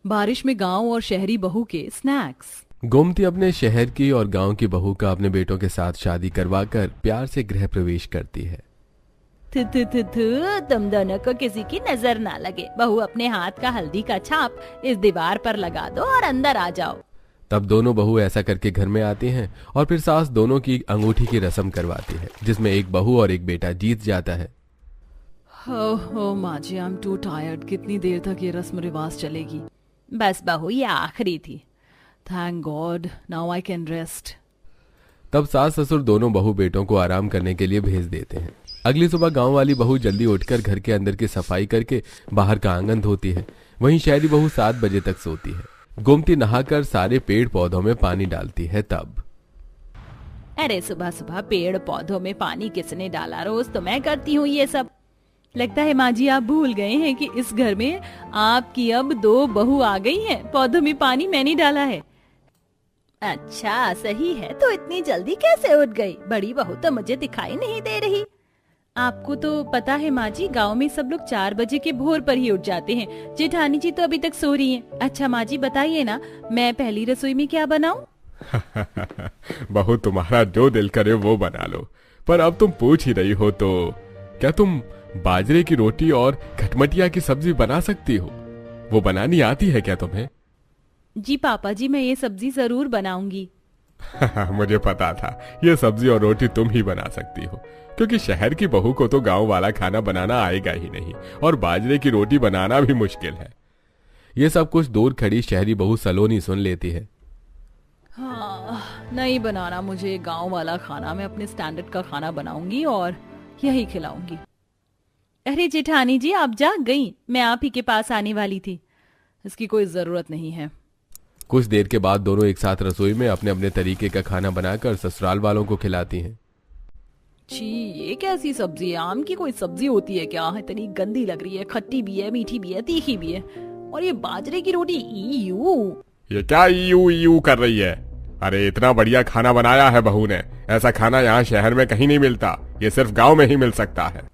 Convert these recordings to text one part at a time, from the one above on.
बारिश में गांव और शहरी बहू के स्नैक्स। गोमती अपने शहर की और गांव की बहू का अपने बेटों के साथ शादी करवाकर प्यार से गृह प्रवेश करती है। थु थु थु थु, तुम दोनों को किसी की नजर ना लगे। बहू अपने हाथ का हल्दी का छाप इस दीवार पर लगा दो और अंदर आ जाओ। तब दोनों बहू ऐसा करके घर में आती हैं और फिर सास दोनों की अंगूठी की रस्म करवाती है, जिसमें एक बहू और एक बेटा जीत जाता है। हो माँ जी, आई एम टू टायर्ड। कितनी देर तक ये रस्म रिवाज चलेगी? बस बहू, ये आखिरी थी। Thank God, now I can rest. तब सास ससुर दोनों बहू बेटों को आराम करने के लिए भेज देते हैं। अगली सुबह गांव वाली बहू जल्दी उठकर घर के अंदर की सफाई करके बाहर का आंगन धोती है। वहीं शहरी बहू 7 बजे तक सोती है। गोमती नहाकर सारे पेड़ पौधों में पानी डालती है। तब अरे सुबह सुबह पेड़ पौधों में पानी किसने डाला? रोज तो मैं करती हूँ ये सब। लगता है माँ जी आप भूल गए हैं कि इस घर में आपकी अब 2 बहू आ गई हैं। पौधों में पानी मैंने डाला है। अच्छा सही है, तो इतनी जल्दी कैसे उठ गई? बड़ी बहू तो मुझे दिखाई नहीं दे रही। आपको तो पता है माँ जी, गाँव में सब लोग 4 बजे के भोर पर ही उठ जाते हैं। जेठानी जी तो अभी तक सो रही हैं। अच्छा माँ जी बताइए ना, मैं पहली रसोई में क्या बनाऊं? बहू तुम्हारा जो दिल करे वो बना लो, पर अब तुम पूछ ही रही हो तो क्या तुम बाजरे की रोटी और खटमटिया की सब्जी बना सकती हो? वो बनानी आती है क्या तुम्हें? जी पापा जी, मैं ये सब्जी जरूर बनाऊंगी। मुझे पता था ये सब्जी और रोटी तुम ही बना सकती हो, क्योंकि शहर की बहू को तो गांव वाला खाना बनाना आएगा ही नहीं, और बाजरे की रोटी बनाना भी मुश्किल है। ये सब कुछ दूर खड़ी शहरी बहू सलोनी सुन लेती है। हाँ, नहीं बनाना मुझे गांव वाला खाना। मैं अपने स्टैंडर्ड का खाना बनाऊंगी और यही खिलाऊंगी। अरे जेठानी जी आप जाग गई? मैं आप ही के पास आने वाली थी। इसकी कोई जरूरत नहीं है। कुछ देर के बाद दोनों एक साथ रसोई में अपने अपने तरीके का खाना बनाकर ससुराल वालों को खिलाती हैं। छी, ये कैसी सब्जी है? आम की कोई सब्जी होती है क्या? इतनी गंदी लग रही है। खट्टी भी है, मीठी भी है, तीखी भी है। और ये बाजरे की रोटी, ईयू। ये क्या ईयू ईयू कर रही है? अरे इतना बढ़िया खाना बनाया है बहू ने। ऐसा खाना यहाँ शहर में कहीं नहीं मिलता, ये सिर्फ गांव में ही मिल सकता है।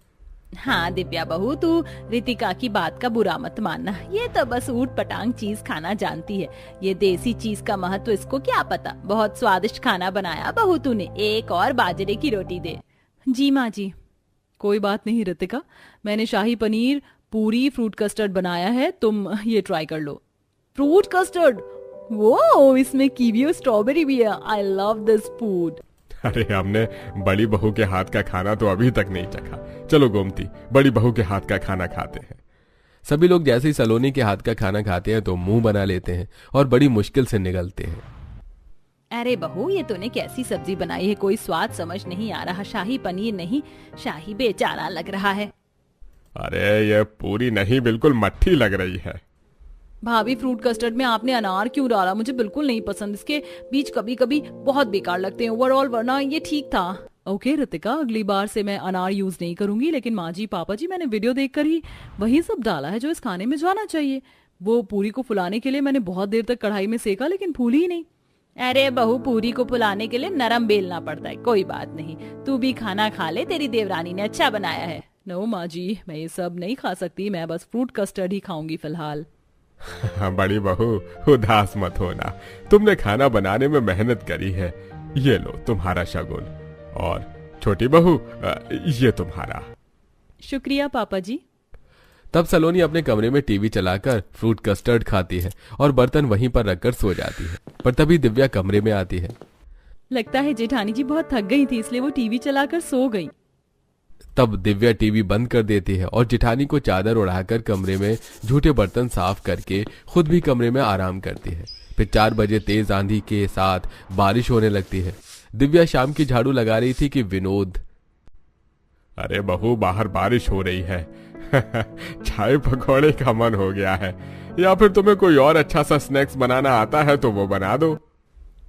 हाँ दिव्या बहू, तू रितिका की बात का बुरा मत मानना। ये तो बस ऊट पटांग चीज खाना जानती है। ये देसी चीज का महत्व इसको क्या पता। बहुत स्वादिष्ट खाना बनाया बहू तूने। एक और बाजरे की रोटी दे। जी माँ जी। कोई बात नहीं रितिका, मैंने शाही पनीर, पूरी, फ्रूट कस्टर्ड बनाया है। तुम ये ट्राई कर लो। Fruit custard? वो इसमें कीवी और स्ट्रॉबेरी भी है। I love this food. अरे हमने बड़ी बहू के हाथ का खाना तो अभी तक नहीं चखा। चलो गोमती, बड़ी बहू के हाथ का खाना खाते हैं। सभी लोग जैसे ही सलोनी के हाथ का खाना खाते हैं तो मुंह बना लेते हैं और बड़ी मुश्किल से निगलते हैं। अरे बहू, ये तूने कैसी सब्जी बनाई है? कोई स्वाद समझ नहीं आ रहा। शाही पनीर नहीं, शाही बेचारा लग रहा है। अरे ये पूरी नहीं, बिल्कुल मट्ठी लग रही है। भाभी, फ्रूट कस्टर्ड में आपने अनार क्यों डाला? मुझे बिल्कुल नहीं पसंद। इसके बीज कभी कभी बहुत बेकार लगते हैं। ओवरऑल वरना ये ठीक था। ओके रितिका, अगली बार से मैं अनार यूज नहीं करूंगी। लेकिन माँ जी, पापा जी, मैंने वीडियो देखकर ही वही सब डाला है जो इस खाने में जाना चाहिए। वो पूरी को फुलाने के लिए मैंने बहुत देर तक कढ़ाई में सेका, लेकिन फूली ही नहीं। अरे बहू, पूरी को फुलाने के लिए नरम बेलना पड़ता है। कोई बात नहीं, तू भी खाना खा ले। तेरी देवरानी ने अच्छा बनाया है। नो माँ जी, मैं ये सब नहीं खा सकती। मैं बस फ्रूट कस्टर्ड ही खाऊंगी फिलहाल। बड़ी बहू, उदास मत होना। तुमने खाना बनाने में मेहनत करी है। ये लो तुम्हारा शगुन। और छोटी बहू, ये तुम्हारा। शुक्रिया पापा जी। तब सलोनी अपने कमरे में टीवी चलाकर फ्रूट कस्टर्ड खाती है और बर्तन वहीं पर रखकर सो जाती है। पर तभी दिव्या कमरे में आती है। लगता है जेठानी जी बहुत थक गई थी, इसलिए वो टीवी चलाकर सो गई। तब दिव्या टीवी बंद कर देती है और जेठानी को चादर उड़ाकर कमरे में झूठे बर्तन साफ करके खुद भी कमरे में आराम करती है। फिर 4 बजे तेज आंधी के साथ बारिश होने लगती है। दिव्या शाम की झाड़ू लगा रही थी कि विनोद, अरे बहू, बाहर बारिश हो रही है। चाय पकौड़े का मन हो गया है, या फिर तुम्हें कोई और अच्छा सा स्नैक्स बनाना आता है तो वो बना दो।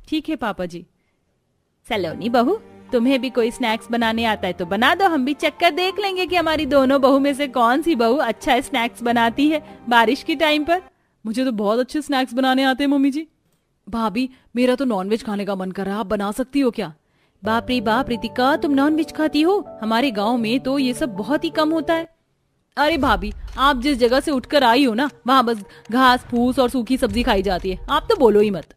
ठीक है पापा जी। सलोनी बहू, तुम्हें भी कोई स्नैक्स बनाने आता है तो बना दो। हम भी चक्कर देख लेंगे कि हमारी दोनों बहू में से कौन सी बहू अच्छा स्नैक्स बनाती है बारिश के टाइम पर। मुझे तो बहुत अच्छे स्नैक्स बनाने आते हैं मम्मी जी। भाभी, मेरा तो नॉनवेज खाने का मन कर रहा है, आप बना सकती हो क्या? बाप रे बाप रितिका, तुम नॉनवेज खाती हो? हमारे गांव में तो ये सब बहुत ही कम होता है। अरे भाभी, आप जिस जगह से उठकर आई हो ना, वहाँ बस घास फूस और सूखी सब्जी खाई जाती है, आप तो बोलो ही मत।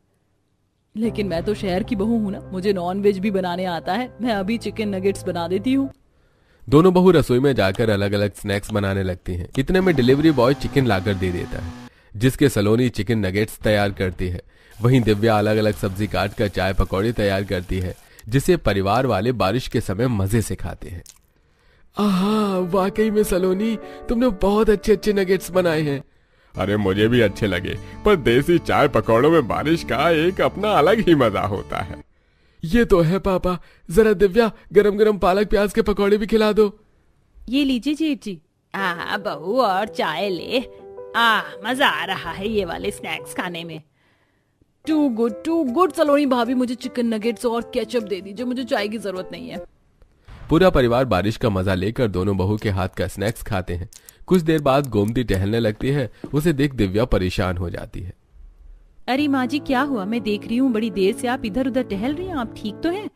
लेकिन मैं तो शहर की बहू हूँ ना, मुझे नॉन वेज भी बनाने आता है। मैं अभी चिकन नगेट्स बना देती हूँ। दोनों बहू रसोई में जाकर अलग अलग स्नैक्स बनाने लगती हैं। इतने में डिलीवरी बॉय चिकन लाकर दे देता है, जिसके सलोनी चिकन नगेट्स तैयार करती है। वहीं दिव्या अलग अलग सब्जी काट कर चाय पकौड़े तैयार करती है, जिसे परिवार वाले बारिश के समय मजे से खाते हैं। आहा, वाकई में सलोनी, तुमने बहुत अच्छे अच्छे नगेट्स बनाए हैं। अरे मुझे भी अच्छे लगे, पर देसी चाय पकौड़ों में बारिश का एक अपना अलग ही मजा होता है। ये तो है पापा, जरा दिव्या गरम गरम पालक प्याज के पकौड़े भी खिला दो। ये लीजिए जेठ जी। बहू और चाय ले। मजा आ रहा है ये वाले स्नैक्स खाने में। टू गुड सलोनी भाभी, मुझे चिकन नगेट्स और केचप दे दीजिए, मुझे चाय की जरूरत नहीं है। पूरा परिवार बारिश का मजा लेकर दोनों बहू के हाथ का स्नैक्स खाते हैं। कुछ देर बाद गोमती टहलने लगती है। उसे देख दिव्या परेशान हो जाती है। अरे माँ जी, क्या हुआ? मैं देख रही हूँ बड़ी देर से आप इधर उधर टहल रही हैं, आप ठीक तो हैं?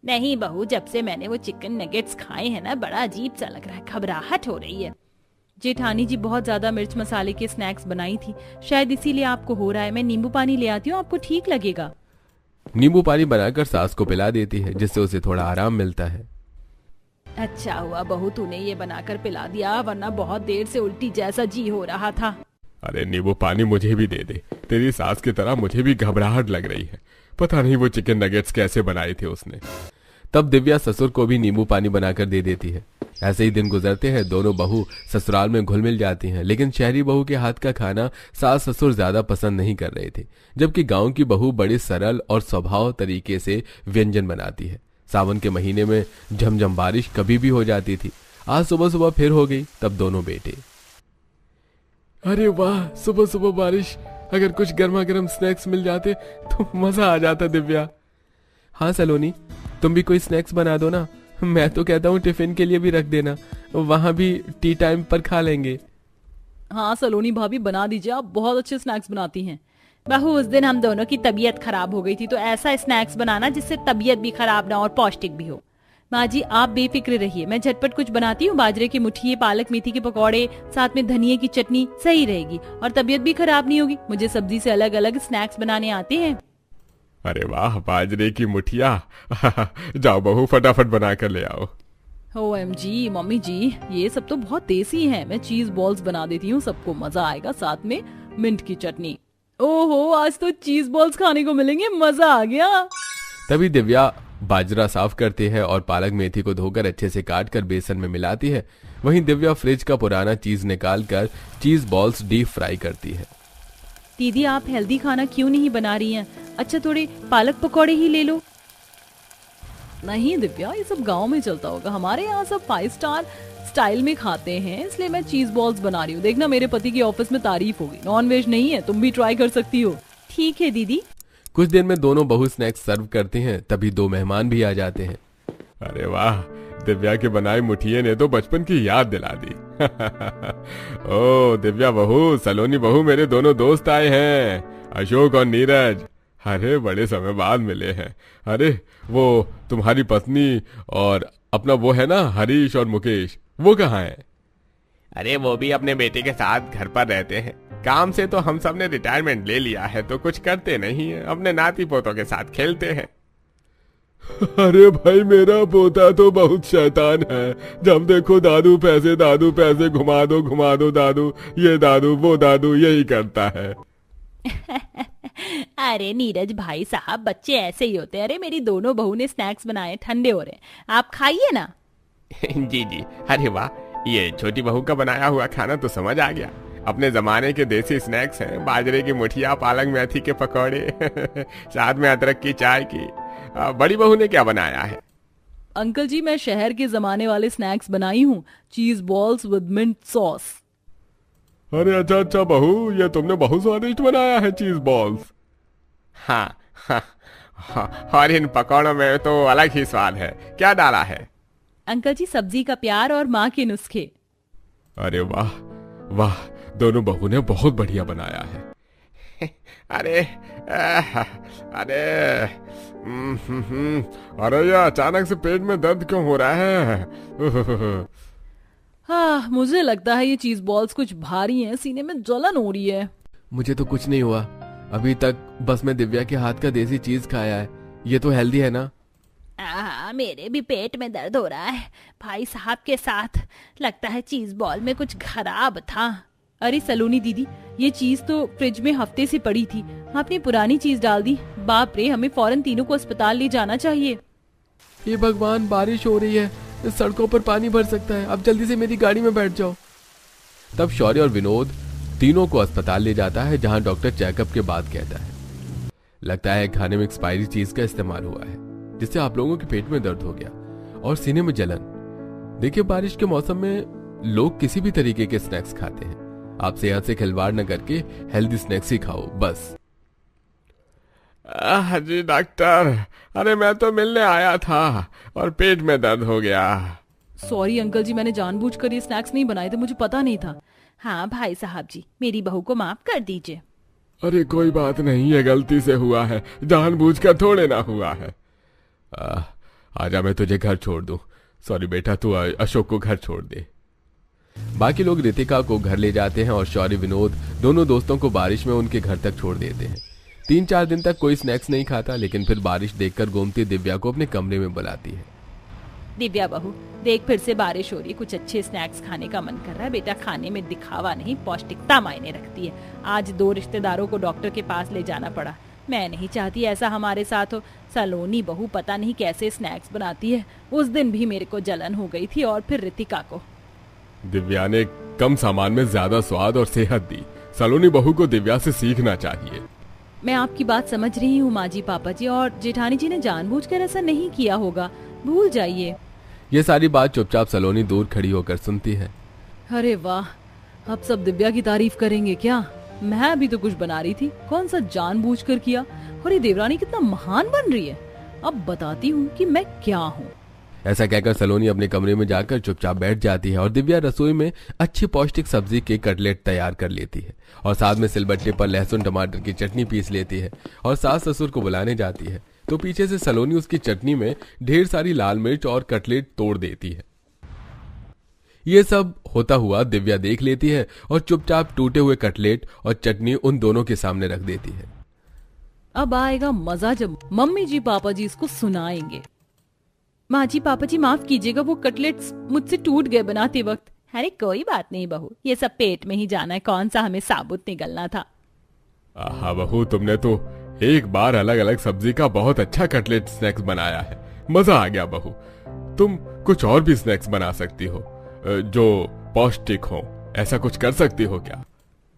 नहीं बहू, जब से मैंने वो चिकन नगेट्स खाए हैं ना, बड़ा अजीब सा लग रहा है, घबराहट हो रही है। जेठानी जी बहुत ज्यादा मिर्च मसाले के स्नैक्स बनाई थी, शायद इसीलिए आपको हो रहा है। मैं नींबू पानी ले आती हूँ, आपको ठीक लगेगा। नींबू पानी बनाकर सास को पिला देती है, जिससे उसे थोड़ा आराम मिलता है। अच्छा हुआ बहू तूने ये बनाकर पिला दिया, वरना बहुत देर से उल्टी जैसा जी हो रहा था। अरे नींबू पानी मुझे भी दे दे, तेरी सास की तरह मुझे भी घबराहट लग रही है। पता नहीं वो चिकन नगेट्स कैसे बनाए थे उसने। तब दिव्या ससुर को भी नींबू पानी बनाकर दे देती है। ऐसे ही दिन गुजरते हैं। दोनों बहू ससुराल में घुल मिल जाती हैं, लेकिन शहरी बहू के हाथ का खाना सास ससुर ज्यादा पसंद नहीं कर रहे थे, जबकि गांव की बहू बड़े सरल और स्वभाव तरीके से व्यंजन बनाती है। सावन के महीने में झमझम बारिश कभी भी हो जाती थी। आज सुबह सुबह फिर हो गई। तब दोनों बेटे, अरे वाह, सुबह सुबह बारिश, अगर कुछ गर्मा गर्म स्नैक्स मिल जाते तो मजा आ जाता। दिव्या, हाँ सलोनी, तुम भी कोई स्नैक्स बना दो ना। मैं तो कहता हूँ टिफिन के लिए भी रख देना, वहां भी टी टाइम पर खा लेंगे। हाँ सलोनी भाभी, बना दीजिए, आप बहुत अच्छे स्नैक्स बनाती हैं। बहू, उस दिन हम दोनों की तबीयत खराब हो गई थी, तो ऐसा स्नैक्स बनाना जिससे तबीयत भी खराब ना और पौष्टिक भी हो। माँ जी, आप बेफिक्र रहिए, मैं झटपट कुछ बनाती हूँ। बाजरे की मुठिए, पालक मेथी के पकौड़े, साथ में धनिये की चटनी, सही रहेगी और तबीयत भी खराब नहीं होगी। मुझे सब्जी से अलग अलग स्नैक्स बनाने आते हैं। अरे वाह, बाजरे की मुठिया। जाओ बहू, फटाफट बना कर ले आओ। OMG मम्मी जी, ये सब तो बहुत देसी है। मैं चीज बॉल्स बना देती हूँ, सबको मजा आएगा, साथ में मिंट की चटनी। ओहो, आज तो चीज बॉल्स खाने को मिलेंगे, मजा आ गया। तभी दिव्या बाजरा साफ करती है और पालक मेथी को धोकर अच्छे से काट कर बेसन में मिलाती है। वहीं दिव्या फ्रिज का पुराना चीज निकाल कर चीज बॉल्स डीप फ्राई करती है। दीदी, आप हेल्दी खाना क्यों नहीं बना रही हैं? अच्छा, थोड़े पालक पकौड़े ही ले लो। नहीं दिव्या, ये सब गांव में चलता होगा, हमारे यहाँ सब 5 स्टार स्टाइल में खाते हैं, इसलिए मैं चीज बॉल्स बना रही हूँ। देखना, मेरे पति की ऑफिस में तारीफ होगी। नॉन वेज नहीं है, तुम भी ट्राई कर सकती हो। ठीक है दीदी। कुछ देर में दोनों बहू स्नैक्स सर्व करते हैं। तभी 2 मेहमान भी आ जाते हैं। अरे वाह, दिव्या के बनाए मुठिए ने तो बचपन की याद दिला दी। ओ दिव्या बहू, सलोनी बहू, मेरे दोनों दोस्त आए हैं, अशोक और नीरज। अरे बड़े समय बाद मिले हैं। अरे वो तुम्हारी पत्नी और अपना वो है ना हरीश और मुकेश, वो कहाँ हैं? अरे वो भी अपने बेटे के साथ घर पर रहते हैं। काम से तो हम सब ने रिटायरमेंट ले लिया है, तो कुछ करते नहीं है, अपने नाती पोतों के साथ खेलते हैं। अरे भाई, मेरा पोता तो बहुत शैतान है। जब देखो दादू पैसे, घुमा दो दादू, ये दादू वो दादू, यही करता है। अरे नीरज भाई साहब, बच्चे ऐसे ही होते हैं। अरे मेरी दोनों बहू ने स्नैक्स बनाए, ठंडे हो रहे हैं, आप खाइए ना। जी जी। अरे वाह, ये छोटी बहू का बनाया हुआ खाना तो समझ आ गया। अपने जमाने के देसी स्नैक्स हैं, बाजरे की मुठिया, पालक मेथी के पकौड़े, साथ में अदरक की चाय की। बड़ी बहू ने क्या बनाया है? अंकल जी, मैं शहर के जमाने वाले स्नैक्स बनाई हूँ, चीज बॉल्स विद मिंट सॉस। अरे अच्छा बहू, ये तुमने बहुत स्वादिष्ट बनाया है चीज बॉल्स। हाँ, और इन पकौड़ों में तो अलग ही स्वाद है। क्या डाला है? अंकल जी, सब्जी का प्यार और माँ के नुस्खे। अरे वाह वाह, दोनों बहू ने बहुत बढ़िया बनाया है। अरे अरे ये अचानक से पेट में दर्द क्यों हो रहा है? हाँ, मुझे लगता है ये चीज बॉल्स कुछ भारी हैं, सीने में जलन हो रही है। मुझे तो कुछ नहीं हुआ अभी तक, बस मैं दिव्या के हाथ का देसी चीज खाया है। ये तो हेल्दी है ना? मेरे भी पेट में दर्द हो रहा है भाई साहब के साथ। लगता है चीज बॉल में कुछ खराब था। अरे सलोनी दीदी, ये चीज तो फ्रिज में हफ्ते से पड़ी थी, आपने पुरानी चीज डाल दी। बाप रे, हमें फौरन तीनों को अस्पताल ले जाना चाहिए। ये भगवान, बारिश हो रही है, इस सड़कों पर पानी भर सकता है। अब जल्दी से मेरी गाड़ी में बैठ जाओ। तब शौर्य और विनोद तीनों को अस्पताल ले जाता है, जहां डॉक्टर चेकअप के बाद कहता है लगता है खाने में एक्सपायरी चीज का इस्तेमाल हुआ है, जिससे आप लोगों के पेट में दर्द हो गया और सीने में जलन। देखिए, बारिश के मौसम में लोग किसी भी तरीके के स्नैक्स खाते हैं। आप सेहत से खिलवाड़ न करके हेल्दी स्नैक्स ही खाओ बस। जी डॉक्टर, अरे मैं तो मिलने आया था और पेट में दर्द हो गया। सॉरी अंकल जी, मैंने जानबूझकर ये स्नैक्स नहीं बनाए थे, मुझे पता नहीं था। हाँ भाई साहब जी, मेरी बहू को माफ कर दीजिए। अरे कोई बात नहीं, ये गलती से हुआ है, जानबूझकर थोड़े ना हुआ है। आजा, मैं तुझे घर छोड़ दूं। सॉरी बेटा, तू अशोक को घर छोड़ दे। बाकी लोग रितिका को घर ले जाते हैं और शौर्य विनोद दोनों दोस्तों को बारिश में उनके घर तक छोड़ देते हैं। 3-4 दिन तक कोई स्नैक्स नहीं खाता, लेकिन फिर बारिश देखकर गोमती दिव्या को अपने कमरे में बुलाती है। दिव्या बहू, देख फिर से बारिश हो रही, कुछ अच्छे स्नैक्स खाने का मन कर रहा है। बेटा, खाने में दिखावा नहीं, पौष्टिकता मायने रखती है। आज 2 रिश्तेदारों को डॉक्टर के पास ले जाना पड़ा। मैं नहीं चाहती ऐसा हमारे साथ हो। सलोनी बहू पता नहीं कैसे स्नैक्स बनाती है। उस दिन भी मेरे को जलन हो गई थी, और फिर रितिका को। दिव्या ने कम सामान में ज्यादा स्वाद और सेहत दी। सलोनी बहू को दिव्या से सीखना चाहिए। मैं आपकी बात समझ रही हूँ माँ जी, पापा जी और जेठानी जी ने जानबूझकर ऐसा नहीं किया होगा, भूल जाइए। ये सारी बात चुपचाप सलोनी दूर खड़ी होकर सुनती है। अरे वाह, अब सब दिव्या की तारीफ करेंगे क्या? मैं अभी तो कुछ बना रही थी, कौन सा जानबूझकर किया। और ये देवरानी कितना महान बन रही है, अब बताती हूँ कि मैं क्या हूँ। ऐसा कहकर सलोनी अपने कमरे में जाकर चुपचाप बैठ जाती है और दिव्या रसोई में अच्छी पौष्टिक सब्जी के कटलेट तैयार कर लेती है और साथ में सिलबट्टे पर लहसुन टमाटर की चटनी पीस लेती है और सास ससुर को बुलाने जाती है, तो पीछे से सलोनी उसकी चटनी में ढेर सारी लाल मिर्च और कटलेट तोड़ देती है। ये सब होता हुआ दिव्या देख लेती है और चुपचाप टूटे हुए कटलेट और चटनी उन दोनों के सामने रख देती है। अब आएगा मजा जब मम्मी जी पापा जी इसको सुनाएंगे। माँ जी पापा जी माफ कीजिएगा, वो कटलेट्स मुझसे टूट गए बनाते वक्त। अरे कोई बात नहीं बहू, ये सब पेट में ही जाना है, कौन सा हमें साबुत निकलना था। हाँ बहू, तुमने तो एक बार अलग अलग सब्जी का बहुत अच्छा कटलेट स्नैक्स बनाया है, मजा आ गया बहू। तुम कुछ और भी स्नैक्स बना सकती हो जो पौष्टिक हो, ऐसा कुछ कर सकती हो क्या?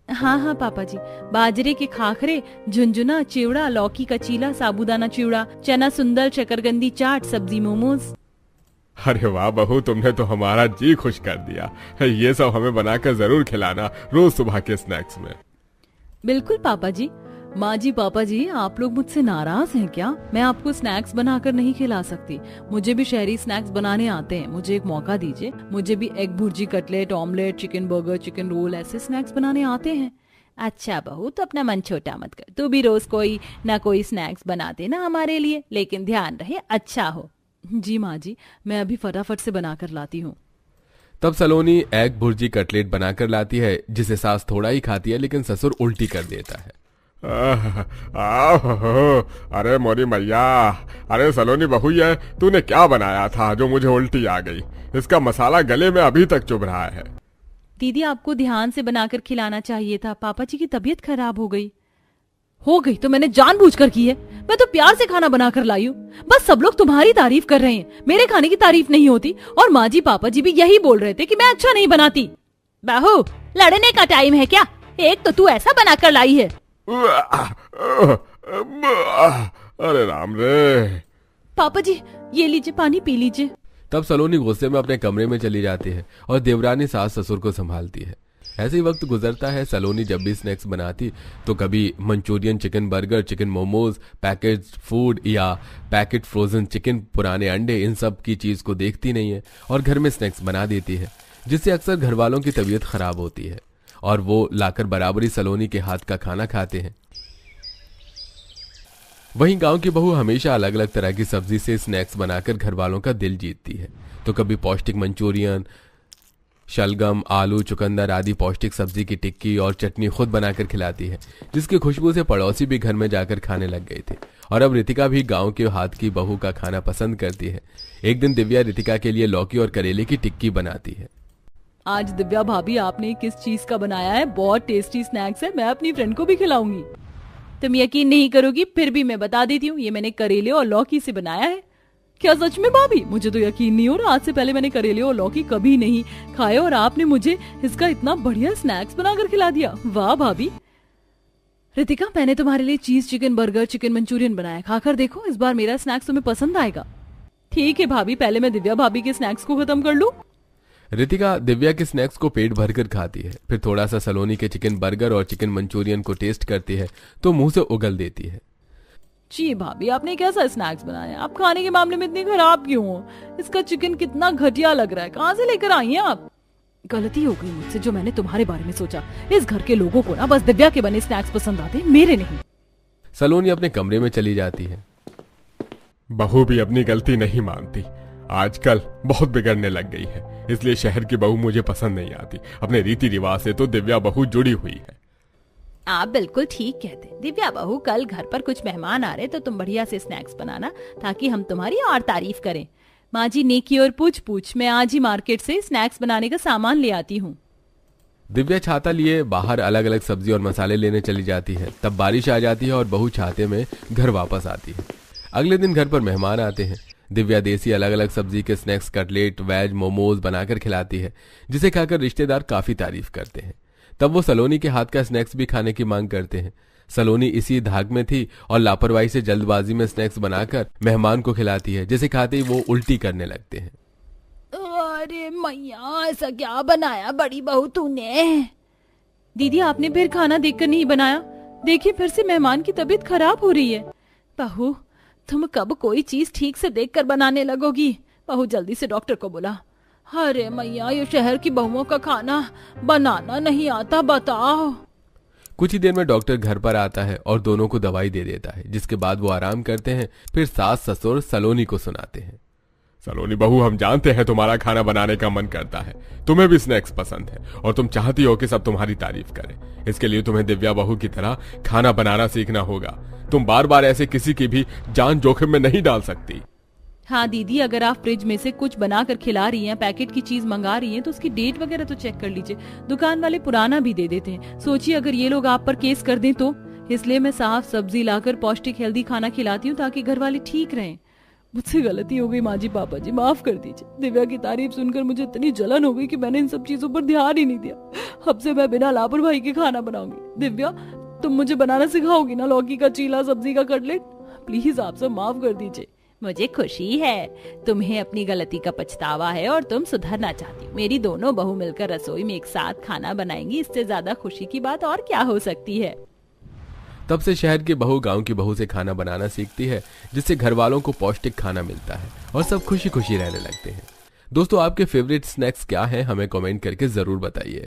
हाँ हाँ पापा जी, बाजरे के खाखरे, झुंझुना, चिवड़ा, लौकी का चीला, साबूदाना चिवड़ा, चना सुंदर, शकरकंदी चाट, सब्जी मोमोज। अरे वाह बहू, तुमने तो हमारा जी खुश कर दिया। ये सब हमें बनाकर जरूर खिलाना रोज सुबह के स्नैक्स में। बिल्कुल पापा जी। माँ जी पापा जी, आप लोग मुझसे नाराज हैं क्या? मैं आपको स्नैक्स बनाकर नहीं खिला सकती, मुझे भी शहरी स्नैक्स बनाने आते हैं। मुझे एक मौका दीजिए, मुझे भी egg bhurji, cutlet, omelette, chicken burger, chicken roll ऐसे स्नैक्स बनाने आते हैं। अच्छा बहू, तो अपना मन छोटा मत कर, तू भी रोज कोई ना कोई स्नैक्स बना देना हमारे लिए, लेकिन ध्यान रहे अच्छा हो। जी माँ जी, मैं अभी फटाफट से बनाकर लाती हूँ। तब सलोनी एग भुर्जी कटलेट बनाकर लाती है, जिसे सास थोड़ा ही खाती है, लेकिन ससुर उल्टी कर देता है। अरे मोरी मैया, अरे सलोनी बहू, ये तूने क्या बनाया था जो मुझे उल्टी आ गई? इसका मसाला गले में अभी तक चुभ रहा है। दीदी, आपको ध्यान से बनाकर खिलाना चाहिए था, पापा जी की तबीयत खराब हो गई तो मैंने जानबूझकर की है। मैं तो प्यार से खाना बनाकर लाई हूँ, बस सब लोग तुम्हारी तारीफ कर रहे हैं, मेरे खाने की तारीफ नहीं होती। और माँ जी पापा जी भी यही बोल रहे थे कि मैं अच्छा नहीं बनाती। बहू, लड़ने का टाइम है क्या? एक तो तू ऐसा बनाकर लाई है। अरे राम रे। पापा जी, ये लीजिए पानी पी लीजिए। तब सलोनी गुस्से में अपने कमरे में चली जाती है और देवरानी सास ससुर को संभालती है। ऐसे ही वक्त गुजरता है। सलोनी जब भी स्नैक्स बनाती तो कभी Manchurian, chicken burger, chicken momos, package food या पैकेट फ्रोजन चिकन, पुराने अंडे, इन सब की चीज को देखती नहीं है और घर में स्नैक्स बना देती है, जिससे अक्सर घर वालों की तबीयत खराब होती है और वो लाकर बराबरी सलोनी के हाथ का खाना खाते हैं। वहीं गांव की बहू हमेशा अलग अलग तरह की सब्जी से स्नैक्स बनाकर घर वालों का दिल जीतती है। तो कभी पौष्टिक मंचूरियन, शलगम, आलू, चुकंदर आदि पौष्टिक सब्जी की टिक्की और चटनी खुद बनाकर खिलाती है, जिसकी खुशबू से पड़ोसी भी घर में जाकर खाने लग गए थे। और अब रितिका भी गांव के हाथ की बहू का खाना पसंद करती है। एक दिन दिव्या रितिका के लिए लौकी और करेले की टिक्की बनाती है। आज दिव्या भाभी आपने किस चीज का बनाया है? बहुत टेस्टी स्नैक्स है, मैं अपनी फ्रेंड को भी खिलाऊंगी। तुम यकीन नहीं करोगी, फिर भी मैं बता देती हूँ, ये मैंने करेले और लौकी से बनाया है। क्या सच में भाभी? मुझे तो यकीन नहीं हो रहा, आज से पहले मैंने करेले और लौकी कभी नहीं खाए और आपने मुझे इसका इतना बढ़िया स्नैक्स बनाकर खिला दिया। वाह भाभी। रितिका, मैंने तुम्हारे लिए चीज चिकन बर्गर, चिकन मंचूरियन बनाया, खाकर देखो, इस बार मेरा स्नैक्स तुम्हें पसंद आएगा। ठीक है भाभी, पहले मैं दिव्या भाभी के स्नैक्स को खत्म कर लूं। रितिका दिव्या के स्नैक्स को पेट भरकर खाती है, फिर थोड़ा सा सलोनी के चिकन बर्गर और चिकन मंचूरियन को टेस्ट करती है तो मुंह से उगल देती है। जी भाभी, आपने कैसा स्नैक्स बनाया? आप खाने के मामले में इतनी खराब क्यों हो? इसका चिकन कितना घटिया लग रहा है, कहाँ से लेकर आई हैं आप? गलती हो गई मुझसे जो मैंने तुम्हारे बारे में सोचा। इस घर के लोगों को ना बस दिव्या के बने स्नैक्स पसंद आते, मेरे नहीं। सलोनी अपने कमरे में चली जाती है। बहू भी अपनी गलती नहीं मानती, आजकल बहुत बिगड़ने लग गई है, इसलिए शहर की बहू मुझे पसंद नहीं आती। अपने रीति रिवाज से तो दिव्या बहू जुड़ी हुई है। आप बिल्कुल ठीक कहते। दिव्या बहू, कल घर पर कुछ मेहमान आ रहे तो तुम बढ़िया से स्नैक्स बनाना ताकि हम तुम्हारी और तारीफ करें। माँ जी नेकी और पूछ पूछ, मैं आज ही मार्केट से स्नैक्स बनाने का सामान ले आती हूँ। दिव्या छाता लिए बाहर अलग अलग सब्जी और मसाले लेने चली जाती है। तब बारिश आ जाती है और बहू छाते में घर वापस आती है। अगले दिन घर पर मेहमान आते हैं। दिव्या देसी अलग अलग सब्जी के स्नैक्स, कटलेट, वेज मोमोज बनाकर खिलाती है, जिसे खाकर रिश्तेदार काफी तारीफ करते हैं। तब वो सलोनी के हाथ का स्नैक्स भी खाने की मांग करते हैं। सलोनी इसी धाक में थी और लापरवाही से जल्दबाजी में स्नैक्स बनाकर मेहमान को खिलाती है, जिसे खाते ही वो उल्टी करने लगते हैं। अरे मैया, ऐसा क्या बनाया बड़ी बहू तूने? दीदी, आपने फिर खाना देखकर नहीं बनाया? देखिए, फिर से मेहमान की तबीयत खराब हो रही है। बहू, तुम कब कोई चीज ठीक से देखकर बनाने लगोगी? बहू, जल्दी से डॉक्टर को बुला। अरे मैया, ये शहर की बहुओं का खाना बनाना नहीं आता, बताओ। कुछ ही देर में डॉक्टर घर पर आता है और दोनों को दवाई दे देता है, जिसके बाद वो आराम करते हैं। फिर सास ससुर सलोनी को सुनाते हैं। सलोनी बहू, हम जानते हैं तुम्हारा खाना बनाने का मन करता है, तुम्हें भी स्नैक्स पसंद है और तुम चाहती हो कि सब तुम्हारी तारीफ करें। इसके लिए तुम्हें दिव्या बहू की तरह खाना बनाना सीखना होगा। तुम बार बार ऐसे किसी की भी जान जोखिम में नहीं डाल सकती। हाँ दीदी, अगर आप फ्रिज में से कुछ बनाकर खिला रही हैं, पैकेट की चीज मंगा रही हैं, तो उसकी डेट वगैरह तो चेक कर लीजिए। दुकान वाले पुराना भी दे देते हैं। सोचिए अगर ये लोग आप पर केस कर दें तो। इसलिए मैं साफ सब्जी लाकर पौष्टिक हेल्दी खाना खिलाती हूँ ताकि घर वाले ठीक रहें। मुझसे गलती हो गई माँ जी, पापा जी माफ कर दीजिए। दिव्या की तारीफ सुनकर मुझे इतनी जलन हो गई कि मैंने इन सब चीजों पर ध्यान ही नहीं दिया। अब से मैं बिना लापरवाही के खाना बनाऊंगी। दिव्या, तुम मुझे बनाना सिखाओगी ना लौकी का चीला, सब्जी का कटलेट? प्लीज आप सब माफ कर दीजिए। मुझे खुशी है तुम्हें अपनी गलती का पछतावा है और तुम सुधरना चाहती हो। मेरी दोनों बहू मिलकर रसोई में एक साथ खाना बनाएंगी, इससे ज्यादा खुशी की बात और क्या हो सकती है। तब से शहर की बहू गांव की बहू से खाना बनाना सीखती है, जिससे घर वालों को पौष्टिक खाना मिलता है और सब खुशी खुशी रहने लगते हैं। दोस्तों, आपके फेवरेट स्नैक्स क्या हैं? हमें कमेंट करके जरूर बताइए।